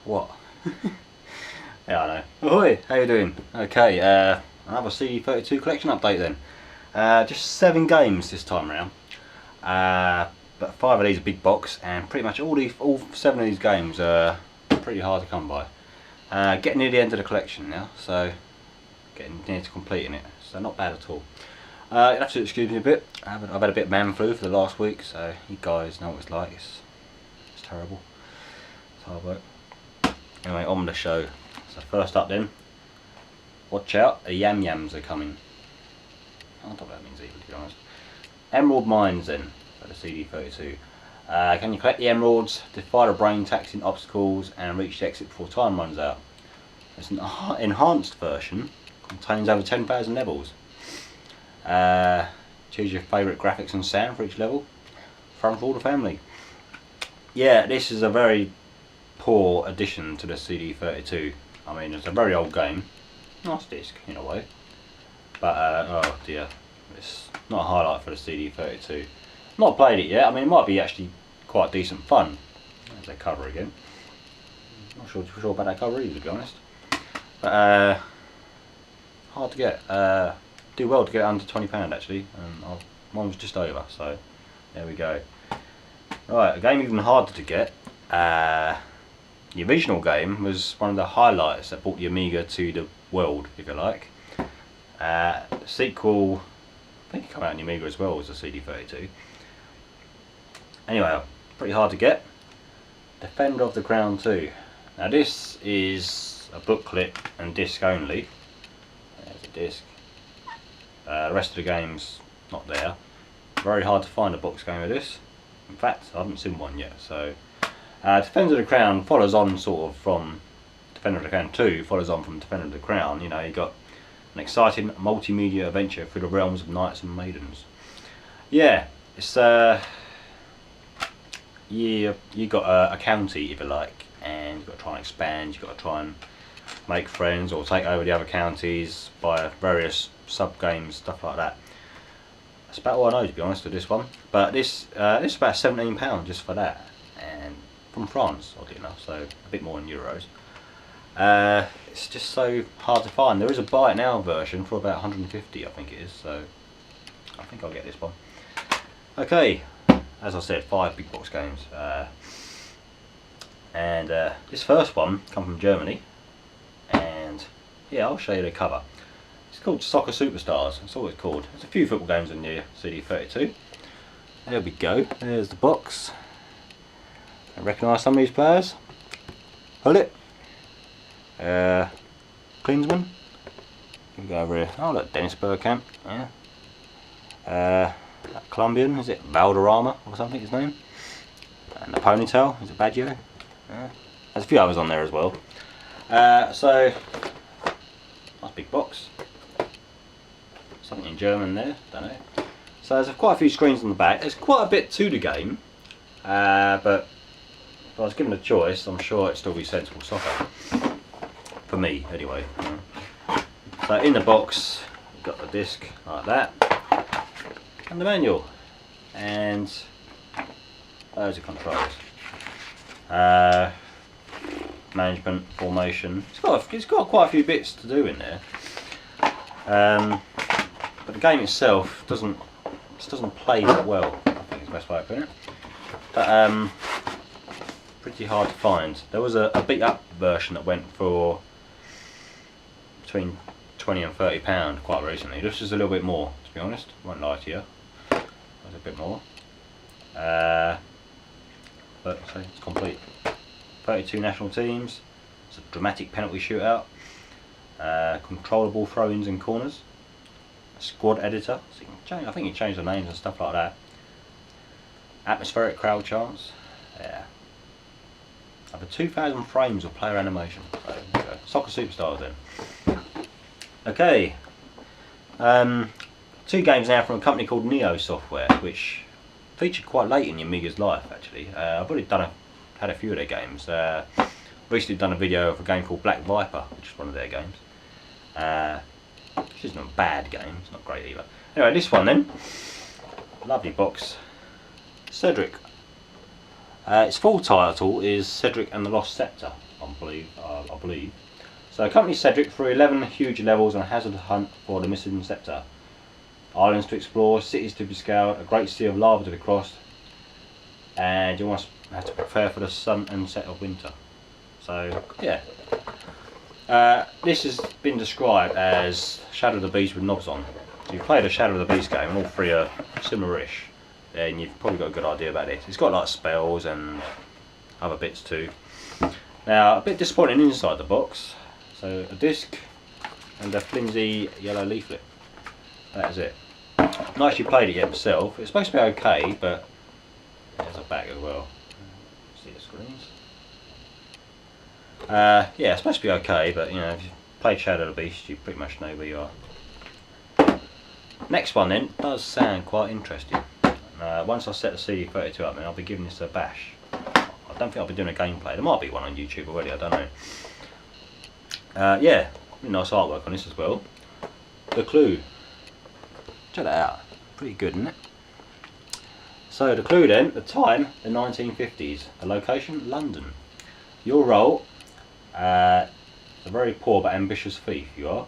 What? Yeah, I know. Ahoy! How you doing? Okay, another CD32 collection update then. Just 7 games this time around. But 5 of these are big box, and pretty much all 7 of these games are pretty hard to come by. Getting near the end of the collection now, so getting near to completing it. So not bad at all. You'll have to excuse me a bit. I've had a bit of man flu for the last week, so you guys know what it's like. It's terrible. It's hard work. Anyway, on the show. So first up then, watch out, the yam yams are coming. I don't know what that means either, to be honest. Emerald mines then, for the CD32. Can you collect the emeralds, defy the brain taxing obstacles, and reach the exit before time runs out? It's an enhanced version, contains over 10,000 levels. Choose your favourite graphics and sound for each level. Fun for all the family. Yeah, this is a very poor addition to the CD32. I mean, it's a very old game, nice disc in a way, but oh dear, it's not a highlight for the CD32. Not played it yet. I mean, it might be actually quite decent fun. There's that cover again. Not sure about that cover either, to be honest. But hard to get. Do well to get under £20 actually, and mine was just over. So there we go. Right, a game even harder to get. The original game was one of the highlights that brought the Amiga to the world, if you like. The sequel, I think it came out on the Amiga as well as the CD32. Anyway, pretty hard to get. Defender of the Crown 2. Now this is a booklet and disc only. There's a disc. The rest of the game's not there. Very hard to find a box game of this. In fact, I haven't seen one yet, so... Defender of the Crown follows on sort of from Defender of the Crown 2, follows on from Defender of the Crown. You know, you got an exciting multimedia adventure through the realms of knights and maidens. Yeah, it's you got a county, if you like, and you've got to try and expand. You've got to try and make friends or take over the other counties by various sub games, stuff like that. That's about all I know, to be honest, with this one. But this is about £17 just for that, and from France, oddly enough, so a bit more in euros. It's just so hard to find. There is a buy it now version for about 150, I think it is, so I think I'll get this one. Okay, as I said, 5 big box games, and this first one comes from Germany, and yeah, I'll show you the cover. It's called Soccer Superstars. That's all it's called. There's a few football games in the CD32. There we go. There's the box. I recognise some of these players. Hold it. Klinsmann. We go over here. Oh look, Dennis Bergkamp. Yeah. That Colombian, is it Valderrama or something his name? And the ponytail, is it Baggio? Yeah. There's a few others on there as well. So nice big box. Something in German there, don't know. So there's quite a few screens on the back. There's quite a bit to the game, but if I was given a choice, I'm sure it'd still be sensible soccer. For me, anyway. So in the box, we've got the disc like that, and the manual, and those are controls. Management, formation. It's got quite a few bits to do in there. But the game itself doesn't play that well, I think is the best way of putting it. But pretty hard to find. There was a beat up version that went for between £20 and £30 quite recently. This is a little bit more, to be honest. I won't lie to you. There's a bit more. But so it's complete. 32 national teams. It's a dramatic penalty shootout. Controllable throw-ins and corners. Squad editor. So you can change, I think you change the names and stuff like that. Atmospheric crowd chants. Yeah. Over 2,000 frames of player animation. So, there you go. Soccer Superstars then. Okay. 2 games now from a company called Neo Software, which featured quite late in the Amiga's life actually. I've already had a few of their games. Recently done a video of a game called Black Viper, which is one of their games. Which isn't a bad game, it's not great either. Anyway, this one then. Lovely box. Cedric. Its full title is Cedric and the Lost Scepter, I believe. So accompany Cedric through 11 huge levels on a hazardous hunt for the missing scepter. Islands to explore, cities to be scoured, a great sea of lava to be crossed, and you must have to prepare for the sun and set of winter. So yeah, this has been described as Shadow of the Beast with knobs on. So you've played a Shadow of the Beast game, and all 3 are similar-ish, then you've probably got a good idea about this. It's got like spells and other bits too. Now, a bit disappointing inside the box. So a disc and a flimsy yellow leaflet. That is it. I've not actually played it yet myself. It's supposed to be okay, but there's a back as well. See the screens? Yeah, it's supposed to be okay, but you know, if you've played Shadow of the Beast, you pretty much know where you are. Next one then does sound quite interesting. Once I set the CD32 up, then I'll be giving this a bash. I don't think I'll be doing a gameplay. There might be one on YouTube already, I don't know. Yeah, really nice artwork on this as well. The Clue. Check that out. Pretty good, isn't it? So the clue then, the time, the 1950s. The location, London. Your role, a very poor but ambitious thief you are.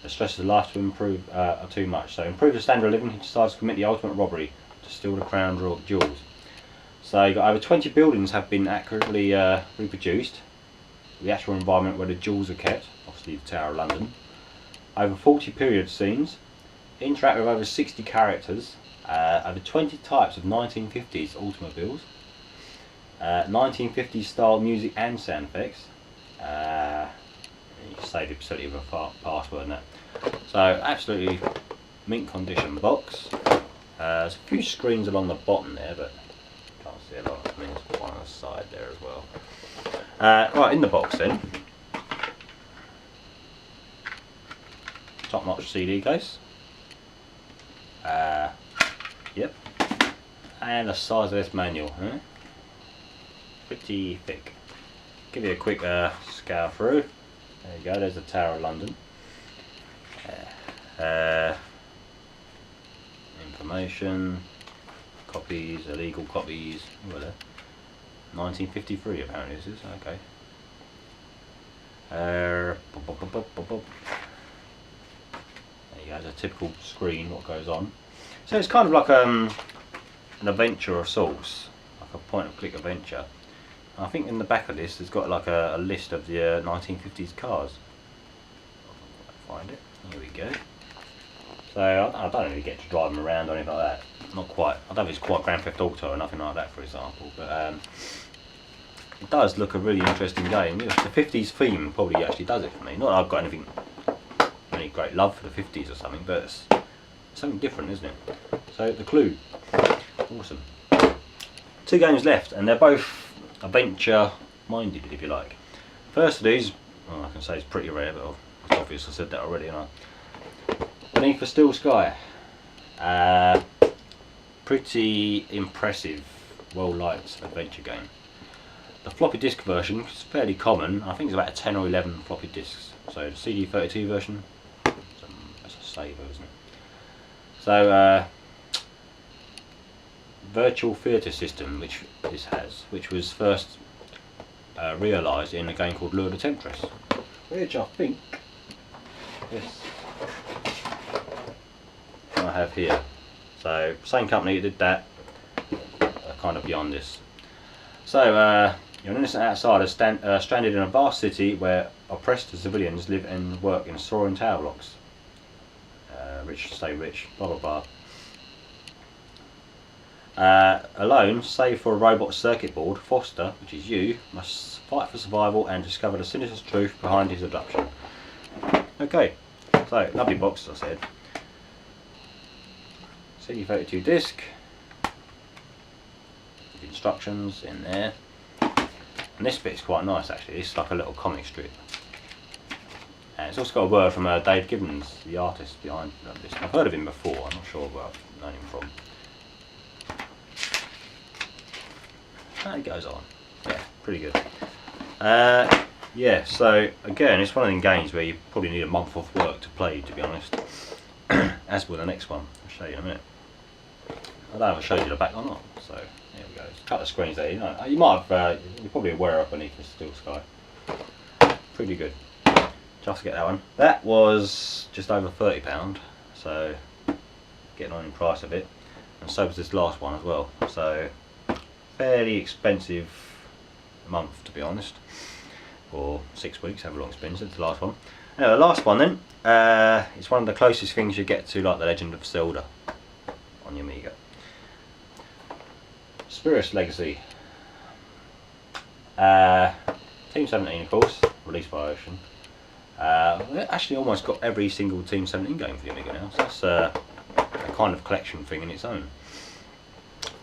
The stresses of life to improve are too much. So improve the standard of living, he decides to commit the ultimate robbery to steal the crown jewels. So you've got over 20 buildings have been accurately reproduced. The actual environment where the jewels are kept, obviously the Tower of London. Over 40 period scenes. Interact with over 60 characters. Over 20 types of 1950s automobiles. 1950s style music and sound effects. You can save your facility with a password and that. So absolutely mint condition box. There's a few screens along the bottom there, but can't see a lot. I mean, there's one on the side there as well. Right, in the box then. Top notch CD case. Yep. And the size of this manual. Pretty thick. Give you a quick scour through. There you go, there's the Tower of London. Information, copies, illegal copies, what are they? 1953 apparently this is, okay. There you go, the typical screen, what goes on. So it's kind of like an adventure of sorts, like a point and click adventure. I think in the back of this it's got like a list of the 1950s cars. Find it, here we go. So I don't really get to drive them around or anything like that. Not quite, I don't think it's quite Grand Theft Auto or nothing like that for example, but it does look a really interesting game. The 50s theme probably actually does it for me. Not that I've got any great love for the 50s or something, but it's something different, isn't it? So the Clue, awesome. 2 games left, and they're both adventure minded, if you like. First of these, well, I can say it's pretty rare, but it's obvious I said that already, and Beneath a Still Sky. Pretty impressive, well liked adventure game. The floppy disk version is fairly common. I think it's about 10 or 11 floppy disks. So the CD32 version, that's a saver, isn't it? So virtual theatre system, which this has, which was first realised in a game called Lure the Temptress, which I think yes, I have here. So same company that did that, kind of beyond this. So you're an innocent outsider stranded in a vast city where oppressed civilians live and work in soaring tower blocks. Rich stay rich, blah blah blah. Alone, save for a robot circuit board, Foster, which is you, must fight for survival and discover the sinister truth behind his abduction. Okay, so lovely box as I said. CD32 disc, instructions in there, and this bit's quite nice actually. It's like a little comic strip, and it's also got a word from Dave Gibbons, the artist behind this. I've heard of him before, I'm not sure where I've known him from. And it goes on, yeah, pretty good. Yeah, so again, it's one of them games where you probably need a month off work to play, to be honest. As with the next one, I'll show you in a minute. I don't know if I showed you the back or not, so there we go. There's a couple of screens there, you might have, you're probably aware of beneath the Steel Sky. Pretty good. Just to get that one. That was just over £30, so getting on in price a bit. And so was this last one as well, so fairly expensive month, to be honest. For 6 weeks, however long it's been since the last one. Now the last one then, it's one of the closest things you get to like the Legend of Zelda on your Amiga. Spirits Legacy. Team 17 of course, released by Ocean. It actually almost got every single Team 17 game for the Amiga now, so that's a kind of collection thing in its own.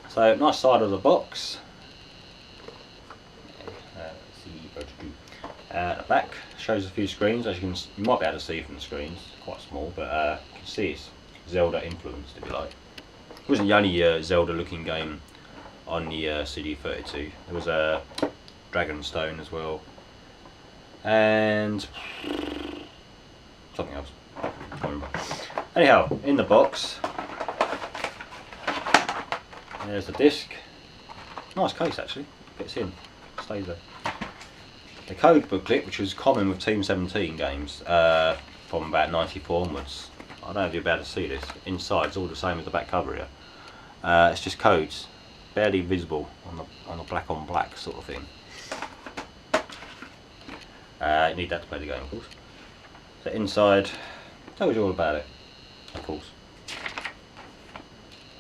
So nice side of the box. The back shows a few screens, as you might be able to see from the screens, quite small, but you can see it's Zelda influenced, if you like. It wasn't the only Zelda looking game on the CD32. There was a Dragonstone as well, and something else, I can't remember. Anyhow, in the box, there's the disc. Nice case actually, fits in, stays there. The code booklet, which was common with Team 17 games from about 94 onwards. I don't know if you'll be able to see this. Inside it's all the same as the back cover here. It's just codes, barely visible on the black on black sort of thing. You need that to play the game, of course. So inside tells you all about it, of course.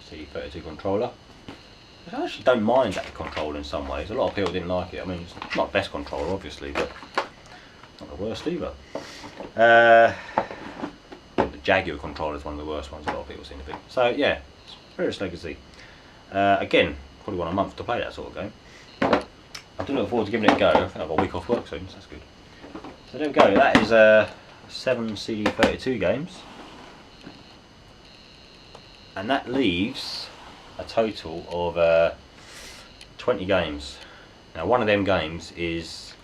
CD32 controller. I actually don't mind that controller in some ways. A lot of people didn't like it. I mean, it's not the best controller, obviously, but not the worst either. The Jaguar controller is one of the worst ones. A lot of people seem to think. So yeah, Spirits Legacy. Again, probably want a month to play that sort of game. I do look forward to giving it a go. I think I've got a week off work soon, so that's good. So there we go. That is 7 CD32 games, and that leaves a total of 20 games. Now one of them games is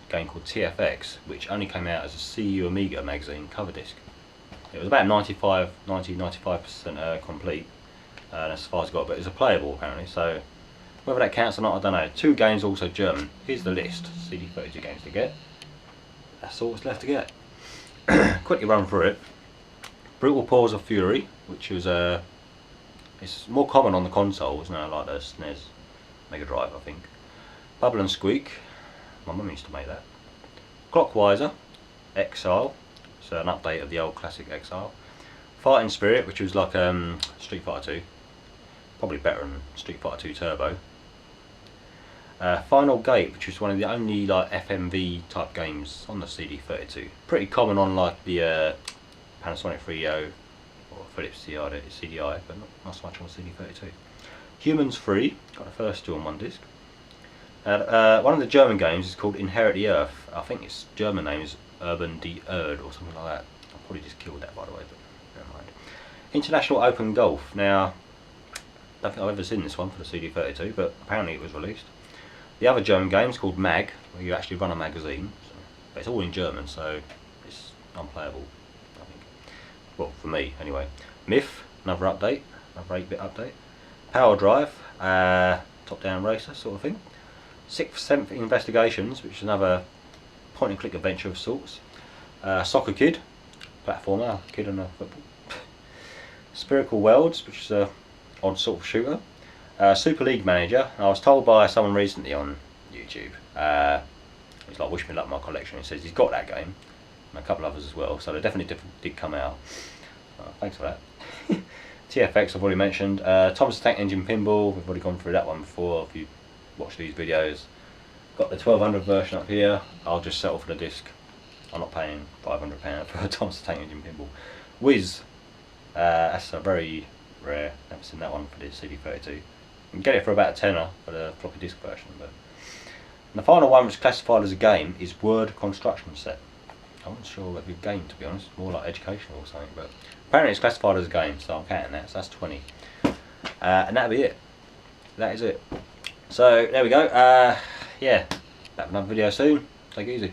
a game called TFX, which only came out as a CU Amiga magazine cover disc. It was about 95% complete, as far as I got, but it's a playable apparently, so whether that counts or not I don't know. 2 games also German. Here's the list, CD32 games to get. That's all that's left to get. Quickly run through it. Brutal Paws of Fury, which was it's more common on the consoles now, like the SNES, Mega Drive I think. Bubble and Squeak, my mum used to make that. Clockwiser, Exile, so an update of the old classic Exile. Fighting Spirit, which was like Street Fighter 2, probably better than Street Fighter 2 Turbo. Final Gate, which was one of the only like FMV type games on the CD32. Pretty common on like the Panasonic 3.0 or Philips CDI, but not so much on CD32. Humans Free, got the first 2 on one disc. One of the German games is called Inherit the Earth. I think its German name is Urban die Erde or something like that. I probably just killed that by the way, but never mind. International Open Golf. Now, I don't think I've ever seen this one for the CD32, but apparently it was released. The other German game is called Mag, where you actually run a magazine, but it's all in German, so it's unplayable, I think. Well, for me, anyway. Myth, another update, another 8-bit update. Power Drive, top-down racer sort of thing. 6th Sense Investigations, which is another point-and-click adventure of sorts. Soccer Kid, platformer, kid on a football. Spherical Worlds, which is a odd sort of shooter. Super League Manager. I was told by someone recently on YouTube, he's like, wish me luck in my collection. He says he's got that game and a couple others as well, so they definitely did come out. Thanks for that. TFX I've already mentioned. Thomas the Tank Engine Pinball, we've already gone through that one before if you watch these videos. Got the 1200 version up here. I'll just settle for the disc. I'm not paying £500 for a Thomas the Tank Engine Pinball. Whiz, that's a very rare. Never seen that one for the CD32. You can get it for about a tenner for the floppy disk version. But and the final one, which is classified as a game, is Word Construction Set. I'm not sure that'd be a game, to be honest. More like educational or something. But apparently it's classified as a game, so I'm counting that. So that's 20. And that'll be it. That is it. So there we go. Yeah, back with another video soon. Take it easy.